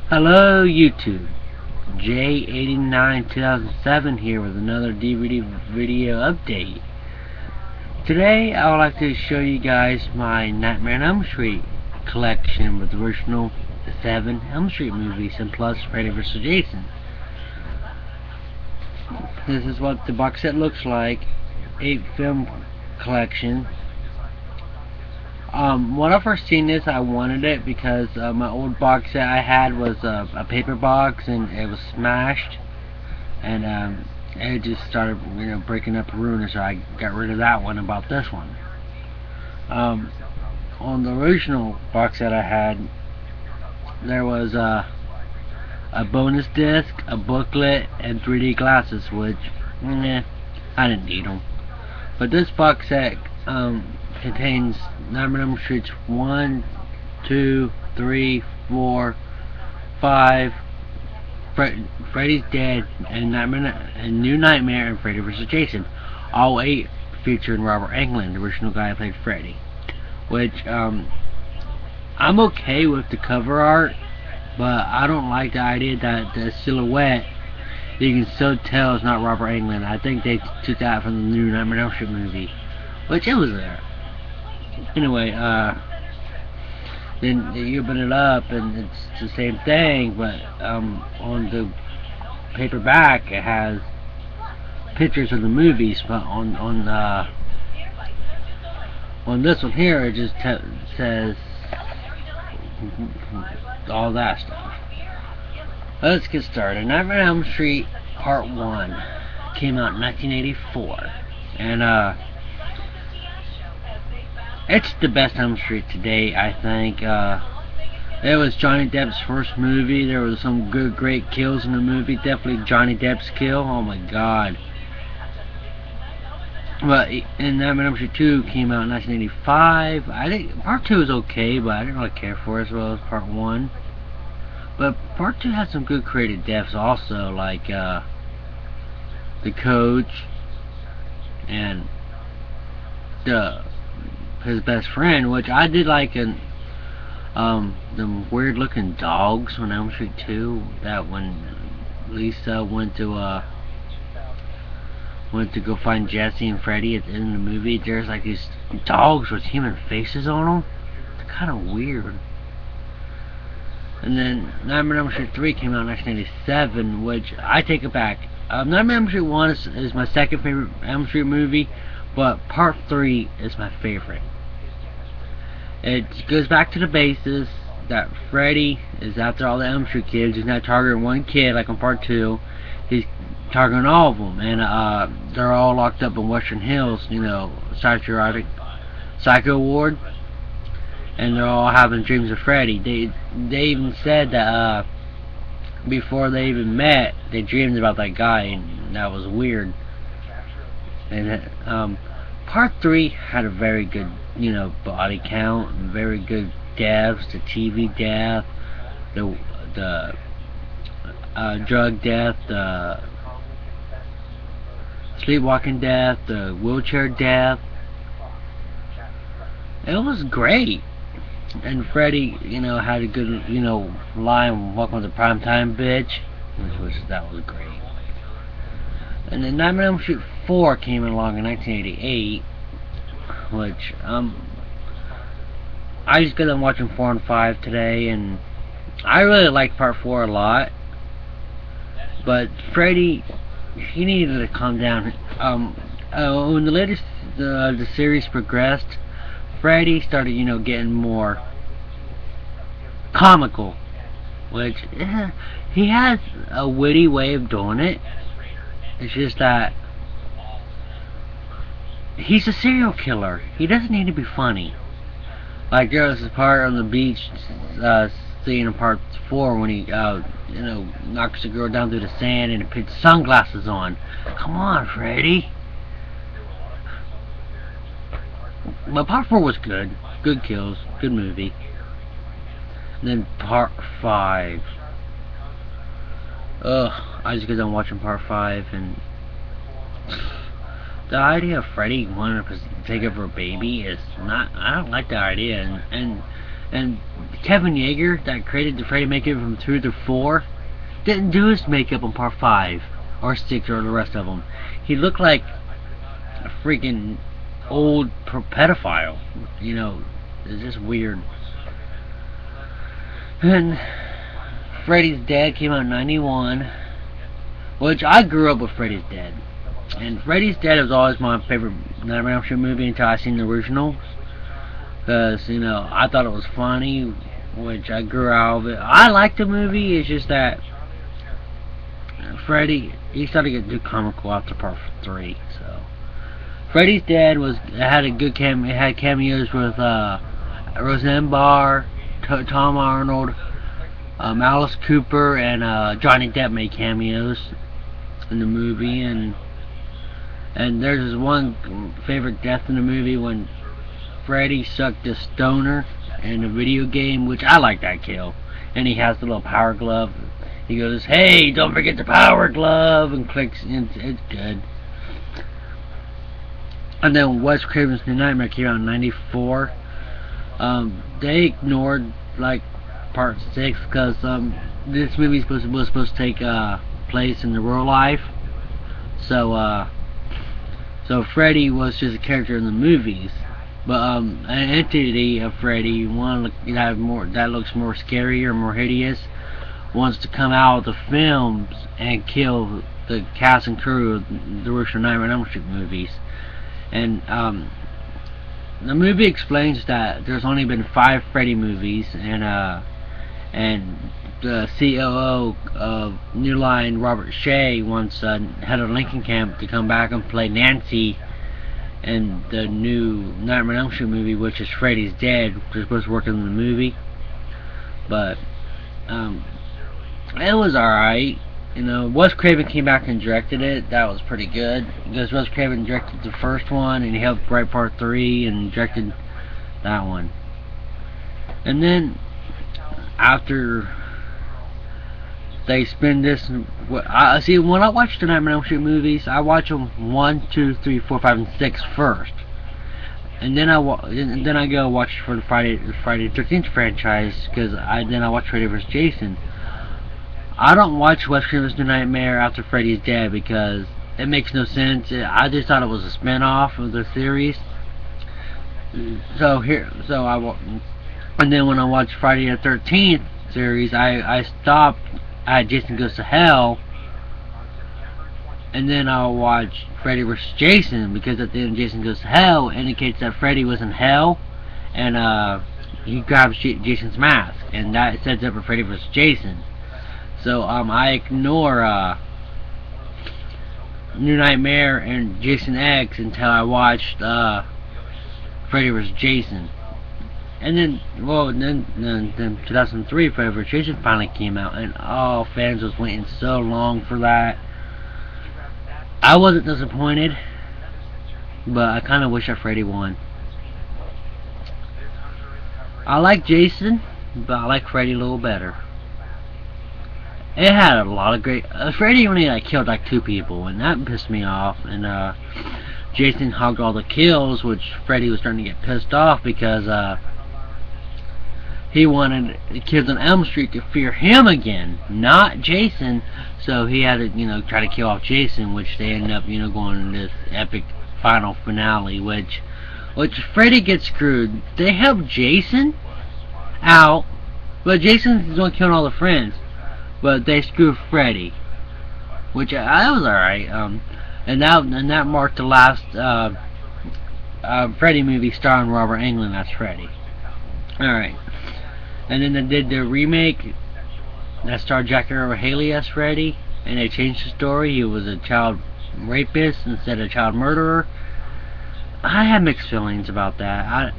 Hello YouTube, J89 2007 here with another DVD video update. Today I would like to show you guys my Nightmare on Elm Street collection with the original 7 Elm Street movies and plus Freddy vs. Jason. This is what the box set looks like, 8 film collection. When I first seen this, I wanted it because my old box set I had was a paper box and it was smashed, and it just started, breaking up and ruining. So I got rid of that one and bought this one. On the original box set I had, there was a bonus disc, a booklet, and 3D glasses, which I didn't need them. But this box set contains Nightmare on Elm Street 1, 2, 3, 4, 5, Freddy's Dead, and New Nightmare, and Freddy vs. Jason. All 8 featuring Robert Englund, the original guy who played Freddy. Which I'm okay with the cover art, but I don't like the idea that the silhouette, you can so tell it's not Robert Englund. I think they took that from the new Nightmare on Elm Street movie, which it was there. Anyway, then you open it up and it's the same thing, but on the paperback it has pictures of the movies, but on this one here it just says all that stuff. Let's get started. Nightmare on Elm Street Part 1 came out in 1984, and it's the best Elm Street to date, I think. It was Johnny Depp's first movie. There was some great kills in the movie. Definitely Johnny Depp's kill. Oh my god. But and Nightmare on Elm Street 2 came out in 1985. I think Part 2 was okay, but I didn't really care for it as well as Part 1. But Part 2 had some good creative deaths also, like the coach and his best friend, which I did like. The weird looking dogs on Elm Street 2, that when Lisa went to go find Jesse and Freddy at the end of the movie, there's like these dogs with human faces on them. They're kind of weird. And then Nightmare on Elm Street 3 came out in 1987, which I take it back. Nightmare on Elm Street 1 is my second favorite Elm Street movie, but Part 3 is my favorite. It goes back to the basis that Freddy is after all the Elm Street kids. He's not targeting one kid like on Part 2. He's targeting all of them, and they're all locked up in Western Hills, psychiatric psycho ward, and they're all having dreams of Freddy. They even said that before they even met, they dreamed about that guy, and that was weird. And Part 3 had a very good, body count, and very good deaths. The TV death, the drug death, the sleepwalking death, the wheelchair death. It was great. And Freddy, had a good, line, "Welcome to Primetime, bitch," that was great. And then Nightmare on Elm Street 4 came along in 1988, which I just got done watching 4 and 5 today, and I really liked Part 4 a lot. But Freddy, he needed to calm down. When the latest the series progressed, Freddy started, getting more comical, which he has a witty way of doing it. It's just that he's a serial killer. He doesn't need to be funny. Like there was a part on the beach scene in Part 4 when he knocks the girl down through the sand and puts sunglasses on. Come on, Freddy. But Part 4 was good. Good kills. Good movie. And then Part 5. I just got done watching Part 5, and the idea of Freddy wanting to take over a baby is not. I don't like the idea, and Kevin Yeager, that created the Freddy makeup from 2 to 4, didn't do his makeup on part 5 or 6 or the rest of them. He looked like a freaking old pedophile. You know, it's just weird. And Freddy's Dead came out in 91, which I grew up with Freddy's Dead. And Freddy's Dead was always my favorite Nightmare on Elm Street movie until I seen the original. Because, you know, I thought it was funny, which I grew out of it. I liked the movie, it's just that Freddy, he started to get too comical after part 3, so. Freddy's Dead had a good it had cameos with Roseanne Barr, Tom Arnold, Alice Cooper, and Johnny Depp made cameos in the movie, and there's this one favorite death in the movie when Freddy sucked a stoner in a video game, which I like that kill. And he has the little power glove. He goes, "Hey, don't forget the power glove," and clicks. And it's good. And then Wes Craven's New Nightmare came out in '94. They ignored like part 6 because this movie was supposed to take place in the real life. So Freddy was just a character in the movies. But an entity of Freddy, one that looks more scary or more hideous, wants to come out of the films and kill the cast and crew of the original Nightmare on Elm Street movies. And the movie explains that there's only been 5 Freddy movies, and the COO of New Line, Robert Shea, once had a Lincoln Camp to come back and play Nancy in the new Nightmare on Elm Street movie, which is Freddy's Dead. They're supposed to work on the movie, but it was alright. You know, Wes Craven came back and directed it. That was pretty good, because Wes Craven directed the first one, and he helped write part 3 and directed that one. And then after they spend this, see, when I watch the Nightmare on Elm Street movies, I watch them 1, 2, 3, 4, 5, and 6 first, and then I go watch for the Friday the 13th franchise, because I watch Freddy vs. Jason. I don't watch Wes Craven's New Nightmare after Freddy's Dead because it makes no sense. I just thought it was a spin-off of the series. And then when I watched Friday the 13th series, I stopped at Jason Goes to Hell, and then I'll watch Freddy vs. Jason, because at the end of Jason Goes to Hell indicates that Freddy was in hell, and he grabs Jason's mask, and that sets up for Freddy vs. Jason. So I ignore New Nightmare and Jason X until I watched Freddy vs. Jason. And then, then 2003 Freddy vs. Jason finally came out, and fans was waiting so long for that. I wasn't disappointed, but I kind of wish that Freddy won. I like Jason, but I like Freddy a little better. It had a lot of great. Freddy only killed like 2 people, and that pissed me off. And Jason hogged all the kills, which Freddy was starting to get pissed off because he wanted the kids on Elm Street to fear him again, not Jason. So he had to, try to kill off Jason, which they ended up, going to this epic final finale, which Freddy gets screwed. They help Jason out, but Jason's the one killing all the friends. But they screw Freddy, which I was alright. And that marked the last Freddy movie starring Robert Englund. That's Freddy. Alright. And then they did the remake that starred Jackie Earle Haley as Freddy, and they changed the story. He was a child rapist instead of a child murderer. I had mixed feelings about that.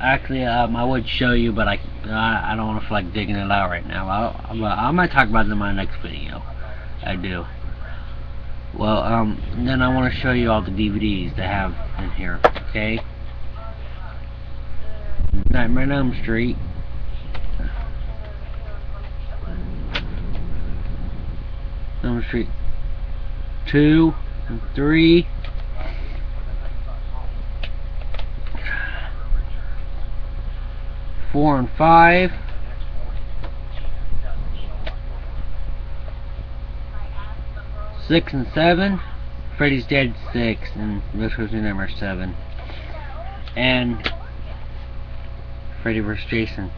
I would show you, but I don't want to feel like digging it out right now. I might talk about it in my next video. I do. Well, then I want to show you all the DVDs they have in here. Okay. Nightmare on Elm Street. Elm Street 2 and 3. 4 and 5. Six and 7. Freddy's Dead 6 and Rescue number 7. And Freddy vs. Jason.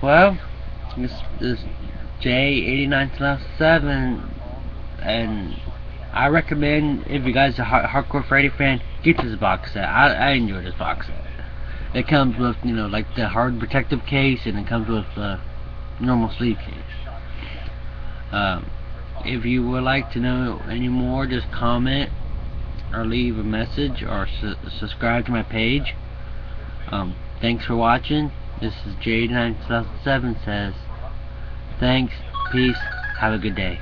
Well, this is J89/7, and I recommend, if you guys are a hardcore Freddy fan, get this box set. I enjoy this box set. It comes with, you know, like the hard protective case, and it comes with normal sleeve case. If you would like to know any more, just comment or leave a message or subscribe to my page. Thanks for watching. This is J9/7 says, thanks, peace, have a good day.